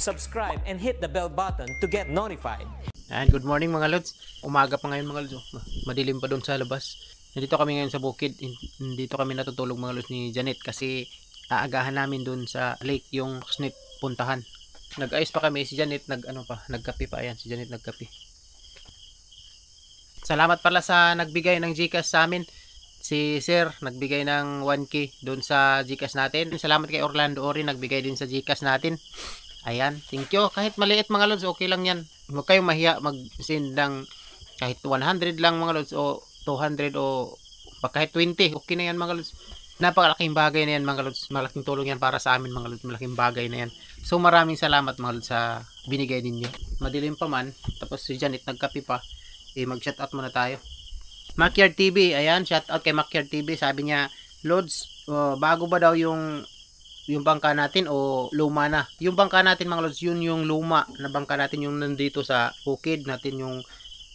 subscribe, and hit the bell button to get notified. And good morning mga lods. Umaga pa ngayon mga lods. Madilim pa doon sa labas. Nandito kami ngayon sa bukid. Dito kami natutulog mga lods ni Janet kasi aagahan namin doon sa lake yung snip puntahan. Nag-ayos pa kami si Janet, nagkape pa. Ayan, si Janet nagkape. Salamat pala sa nagbigay ng GCash sa amin. Si Sir nagbigay ng 1K doon sa GCash natin. Salamat kay Orlando Ori, nagbigay din sa GCash natin. Ayan, thank you. Kahit maliit mga lods, okay lang yan. Huwag kayong mahiya mag-send ng kahit 100 lang mga lods o 200 o kahit 20. Okay na yan mga lods. Napakalaking bagay na yan mga lods. Malaking tulong yan para sa amin mga lods. Malaking bagay na yan. So maraming salamat mga lods sa binigay ninyo. Madilim pa man. Tapos si Janet nagkape pa. Mag-shoutout muna tayo. Makyard TV, ayan, shoutout kay Makyard TV. Sabi niya, Lods, bago ba daw yung bangka natin o luma na? Yung bangka natin mga Lods, yun yung luma na bangka natin, yung nandito sa bukid natin, yung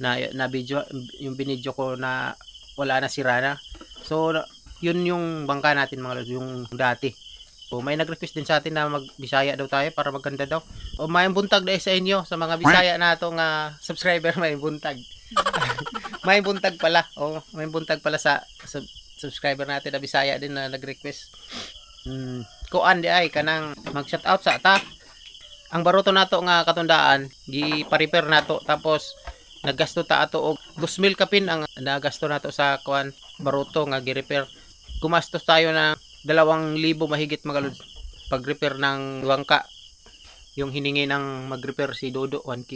na video, yung binidyo ko na wala na, sira na. So yun yung bangka natin mga Lods, yung dati. So may nag-request din sa atin na mag-Bisaya daw tayo para maganda daw. O may buntag dahil sa inyo, sa mga Bisaya na itong subscriber, may buntag. May buntag pala. May buntag pala sa subscriber natin na Bisaya din na nag-request. Kuan di ay kanang mag-shoutout sa ta. Ang baruto nato nga katundaan, gi-repair nato tapos naggasto ta ato og 2,000 kapin ang nagasto nato sa kuan baruto nga gi-repair. Gumastos tayo na 2,000 mahigit mga lods pag-repair ng bangka. Yung hiningi ng mag-repair si Dodo, 1K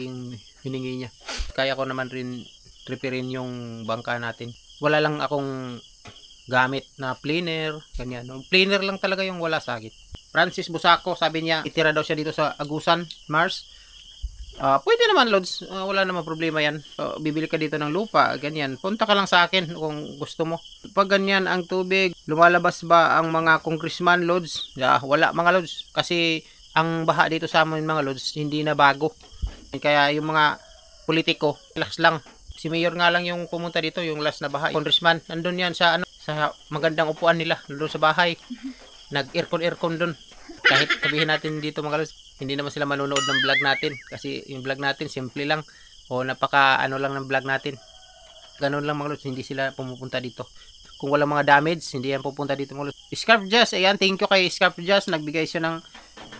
hiningi niya. Kaya ko naman rin repairin yung bangka natin. Wala lang akong gamit na planer, ganyan. Planer lang talaga yung wala sa akin. Francis Busaco, sabi niya, itira daw siya dito sa Agusan, Mars. Pwede naman, Lods. Wala naman problema yan. Bibili ka dito ng lupa, ganyan. Punta ka lang sa akin kung gusto mo. Pag ganyan ang tubig, lumalabas ba ang mga congressman, Lods? Wala mga Lods. Kasi ang baha dito sa amin mga Lods, hindi na bago. Kaya yung mga politiko, relax lang. Si Mayor nga lang yung pumunta dito, yung last na baha. Congressman, nandun yan sa sa magandang upuan nila, doon sa bahay. Nag-aircon doon. Kahit sabihin natin dito mga Lods, hindi naman sila manonood ng vlog natin. Kasi yung vlog natin, simple lang. O napaka lang ng vlog natin. Ganun lang mga Lods, hindi sila pumupunta dito. Kung walang mga damage, hindi yan pupunta dito mga Lods. Scarf Jazz, ayan, thank you kay Scarf Jazz. Nagbigay siya ng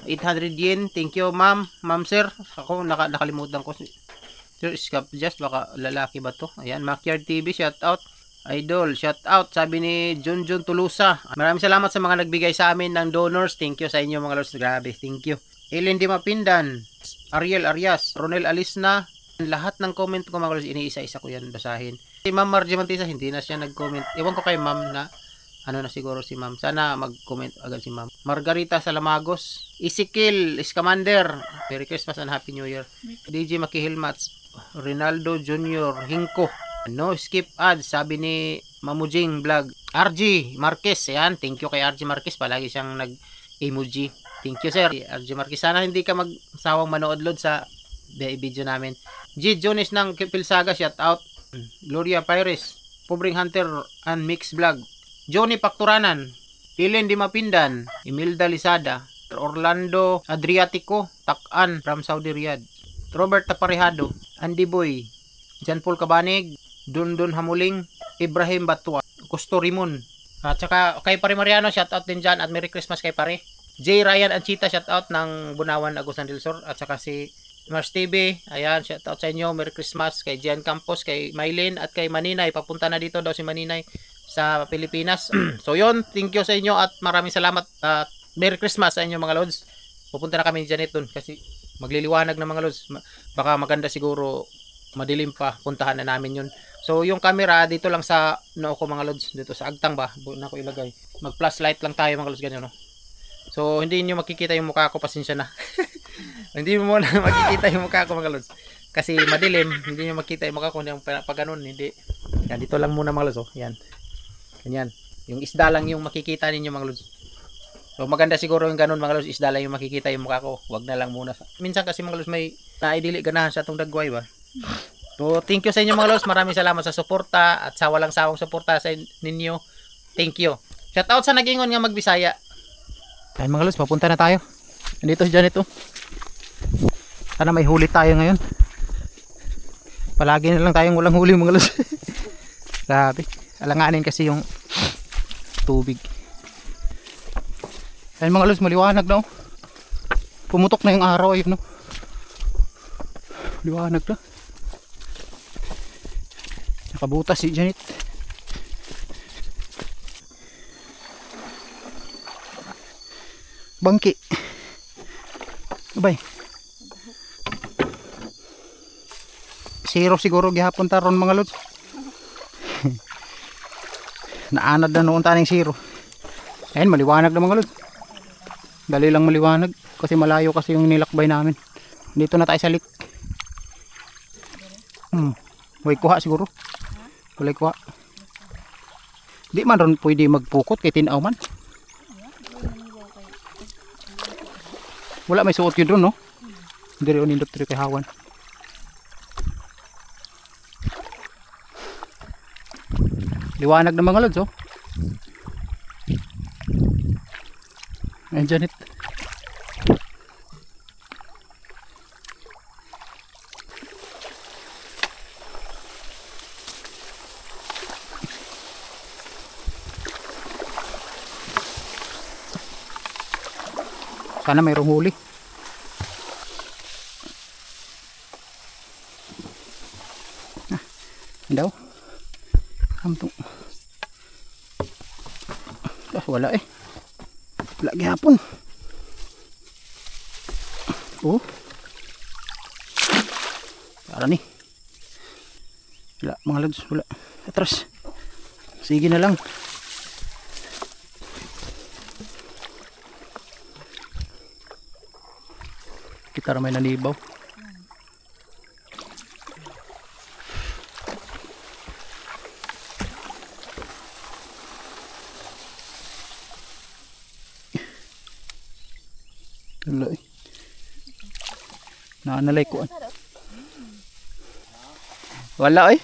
800 yen. Thank you ma'am, sir. Ako nakalimutan ko. Sir Scarf Jazz, baka lalaki ba to? Ayan, Makyard TV, shout out. Idol, shout out, sabi ni Junjun Tulusa. Maraming salamat sa mga nagbigay sa amin ng donors. Thank you sa inyo mga Lods. Grabe, thank you. Ellen Di Mapindan, Ariel Arias, Ronel Alisna. Lahat ng comment ko mga Lods, iniisa-isa ko yan basahin. Si Ma'am Margie Mantisa, hindi na siya nag-comment. Ewan ko kay Ma'am na na siguro si Ma'am. Sana mag-comment agad si Ma'am. Margarita Salamagos, Ezekiel Escamander, Merry Christmas and Happy New Year. DJ Makihilmats, Rinaldo Jr. Hinko, no skip ads, sabi ni Mamujing Vlog. RG Marquez, yan, thank you kay RG Marquez, palagi siyang nag-emoji. Thank you sir, RG Marquez. Sana hindi ka magsawang manood load sa video namin. G. Jones ng Pilsaga, shout out. Gloria Pires, Pobring Hunter and Mix Vlog. Johnny Pakturanan, Ellen Di Mapindan, Imelda Lisada, Orlando Adriatico, Takan from Saudi Riyadh. Robert Taparehado, Andy Boy, Jan Paul Cabanig, Dundun Hamuling, Ibrahim Batwa, Custo Rimon. At saka kay Pare Mariano, shout out din dyan at Merry Christmas kay Pare. J. Ryan Anchita, shout out ng Bunawan, Agusan del Sur. At saka si Mars TV, ayan, shout out sa inyo, Merry Christmas. Kay Gian Campos, kay Maylin at kay Maninay. Papunta na dito daw si Maninay sa Pilipinas. So yun, thank you sa inyo at maraming salamat at Merry Christmas sa inyo mga Lods. Pupunta na kami ni Janet dun kasi magliliwanag na mga Lods. Baka maganda siguro, madilim pa, puntahan na namin yun. So yung camera dito lang sa noo ko mga Lods, dito sa agtang ba na ko ilagay. Mag plus light lang tayo mga Lods, ganyan no. So hindi niyo makikita yung mukha ko, pasensya na. Hindi mo na makikita yung mukha ko mga Lods. Kasi madilim, hindi niyo makita yung mukha ko yung pag ganun, hindi. Yan, dito lang muna mga Lods, oh. Yan. Ganyan. Yung isda lang yung makikita ninyo mga Lods. So maganda siguro yung ganun mga Lods, isda lang yung makikita yung mukha ko. Wag na lang muna. Minsan kasi mga Lods may naidili ganahan sa itong dagway ba. So thank you sa inyo mga Lods. Maraming salamat sa suporta at sa walang sawang suporta sa ninyo. Thank you. Shout out sa nag-ingon nga magbisaya. Ay mga Lods, papunta na tayo. Nandito si Janet oh. Sana may huli tayo ngayon. Palagi na lang tayong walang huli mga lods. Grabe. Alanganin kasi yung tubig. Ayun mga lods, maliwanag na oh. Pumutok na yung araw ayun no. Liwanag na. Nakabutas si Janet. Bangki. Abay. Zero siguro gihapon taron mga lods. Naanad na noon taning zero. Ayun maliwanag na mga lods. Dali lang maliwanag kasi malayo kasi yung nilakbay namin. Dito na tayo sa lake. May kuha siguro. Walay kuha. Di man ron pwede magpukot kay tinaw man. Wala may suot yun ron no. Dire on indot kay hawan. Liwanag na mga lods oh. Ayun Janet. Sana mayroong huli. Daw. Kampung. Wala eh. Wala gihapon. Oh. Para ni. Wala mga lods, wala. Atras. Sige na lang. Kita ramay nanibaw. Wala eh. Naanalay ko. Wala eh.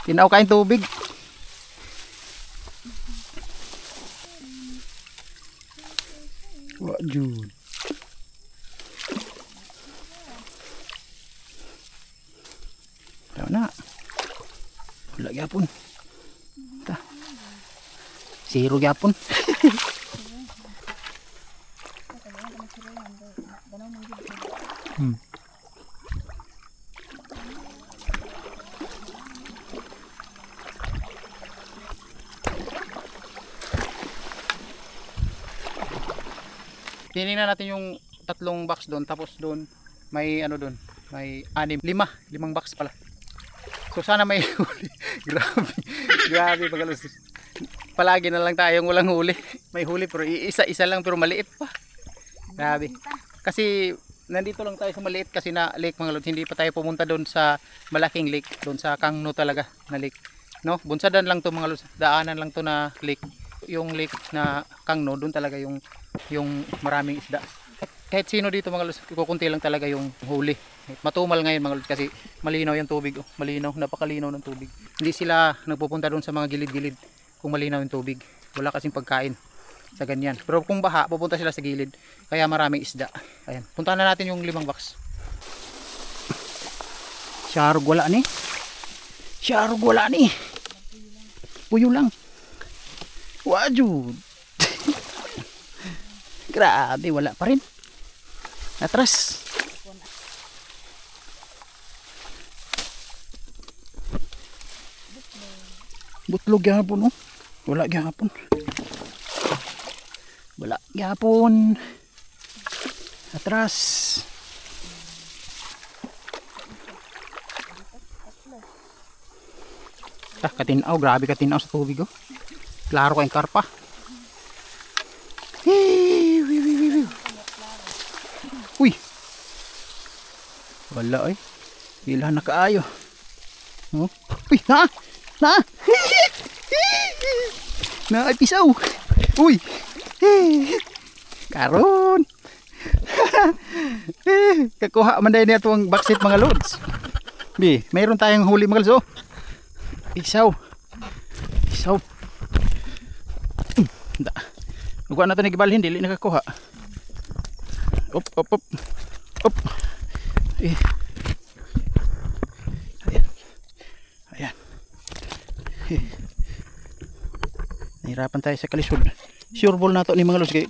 Tinaw kain tubig. Wajud. Tahu nak? Wala gyapon. Ta. Zero gyapon. Tinignan natin yung tatlong box doon, tapos doon may ano doon, may limang box pala. So sana may huli. Grabe pagalos. Palagi na lang tayong walang huli. May huli pero isa-isa lang pero maliit pa. Grabe. Kasi nandito lang tayo sa maliit kasi na lake mga lods. Hindi pa tayo pumunta doon sa malaking lake, doon sa Kangno talaga na lake. No, bunsadan lang to mga lods. Daanan lang to na lake. Yung lake na Kangno, doon talaga yung maraming isda. Kahit sino dito mga lods, kukunti lang talaga yung huli. Matumal ngayon mga lods kasi malinaw yung tubig. Oh. Malinaw, napakalinaw ng tubig. Hindi sila nagpupunta doon sa mga gilid-gilid kung malinaw yung tubig. Wala kasing pagkain sa ganyan. Pero kung baha, pupunta sila sa gilid. Kaya maraming isda. Ayan. Puntahan na natin yung 5 box. Sharog wala ni. Sharog wala ni. Puyo lang. Wajud. Grabe, wala pa rin. Atras. Butlog gihapon oh. Wala gihapon. Wala gihapon. Atras. Katinaw, grabe katinaw sa tubig oh. Klaro kayong karpa. Uy. Wala eh. Ilan na kaayo. Oh. Uy, na. Na ay pisaw. Uy. Karon. Kakuha man dahil nito ang backseat mga lods. Bi, mayroon tayong huli mga lods oh. Pisaw. Lukuan natin nagibalhin, dili nakakuha. Op. Eh. Ayan. Ayan. Eh. Nahirapan tayo sa kalisod. Sure ball na to ni mga lods. Eh.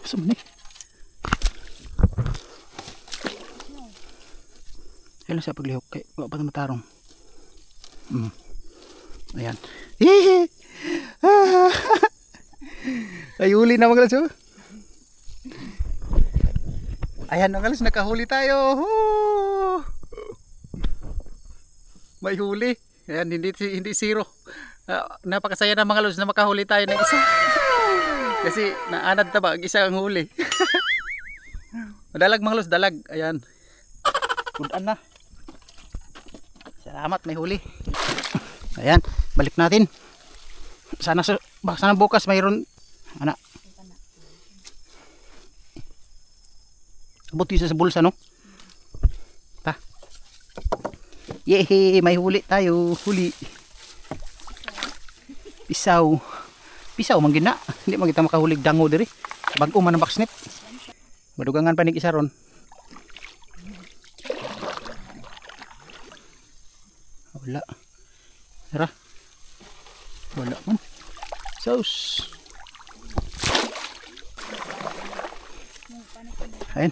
Sumni. Kailan siya paglihok kay wala pa matarong. Ayan. Ay huli na mga lods. Oh. Ayan mga lods, nakahuli tayo. Oh. May huli. Ayan, hindi zero. Napakasaya na mga lods na makahuli tayo ng isa. Kasi naanad na ba ang isa ang huli. Dalag mga lods, dalag. Ayan. Kudan na. Salamat, may huli. Ayan, balik natin. Sana bukas mayroon ana. Buti sa bulsa no. Ta. Yehey, may huli tayo. Huli. Pisaw. Pisaw man gina. Hindi man kita makahulig dango diri. Bag-o man ang backsnip. Madugangan pa ning isa ron. Wala. Tara. Wala man. Sauce. Ayan.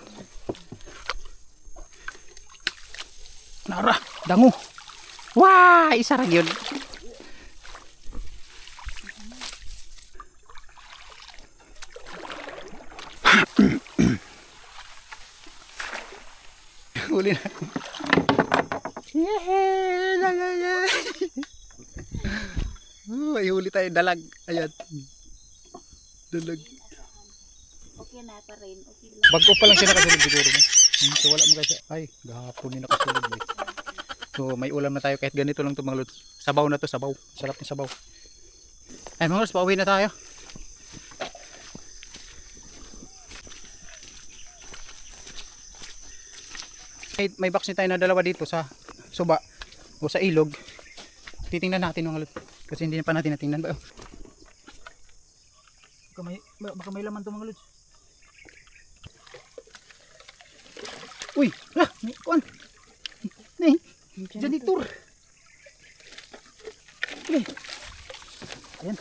Nara, dango. Wah, isa ra gyud. Huli na ako. Ay, huli tayo dalag. Ayan. Dalag. Okay na pa rin. Okay lang. Bago pa lang siya nakasulog siguro. So wala mo kasi. Ay, gahapon din nakasulog. Eh. So may ulam na tayo kahit ganito lang ito mga lods. Sabaw na to, sabaw. Sarap ng sabaw. Ay mga lods, pauwi na tayo. May box tayo na dalawa dito sa suba o sa ilog. Titingnan natin mga lods. Kasi hindi na pa natin natingnan ba. Baka may laman to mga lods. Uy, may kuan. Nih, janitor. Okay. Ayan.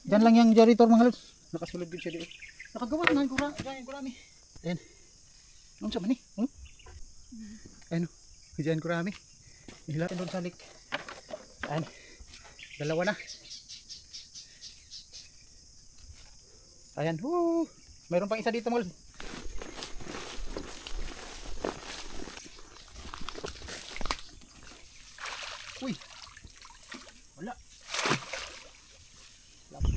Diyan lang yung janitor mga lods. Nakasulog din siya dito. Nakagawa na ng kurami. Ayan. Ano sa mani? Ayan. Diyan kurami. Hilatin doon sa lik. Ayan. Dalawa na. Ayan. Mayroon pang isa dito mga lods. Uy. Wala.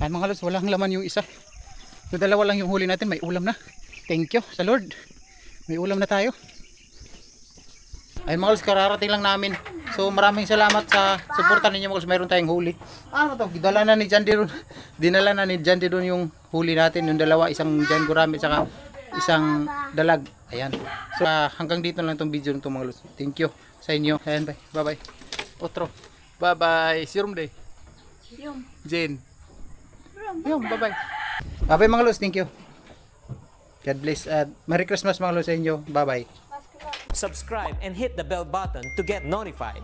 Ayan mga lods, walang laman yung isa. So dalawa lang yung huli natin, may ulam na. Thank you sa Lord. May ulam na tayo. Ayan mga lods, kararating lang namin. So maraming salamat sa suporta ninyo mga lods, mayroon tayong huli. Ano to? Dinala na ni Jandy doon yung huli natin, yung dalawa, isang Jan Gurami saka isang dalag. Ayan. So hanggang dito lang tong video nito mga lods. Thank you sa inyo. Ayan, bye. Bye-bye. Otro. Bye-bye. Serum day. Jane. Bye-bye. Bye-bye mga lods. Thank you. God bless. Merry Christmas mga lods sa inyo. Bye-bye. Subscribe and hit the bell button to get notified.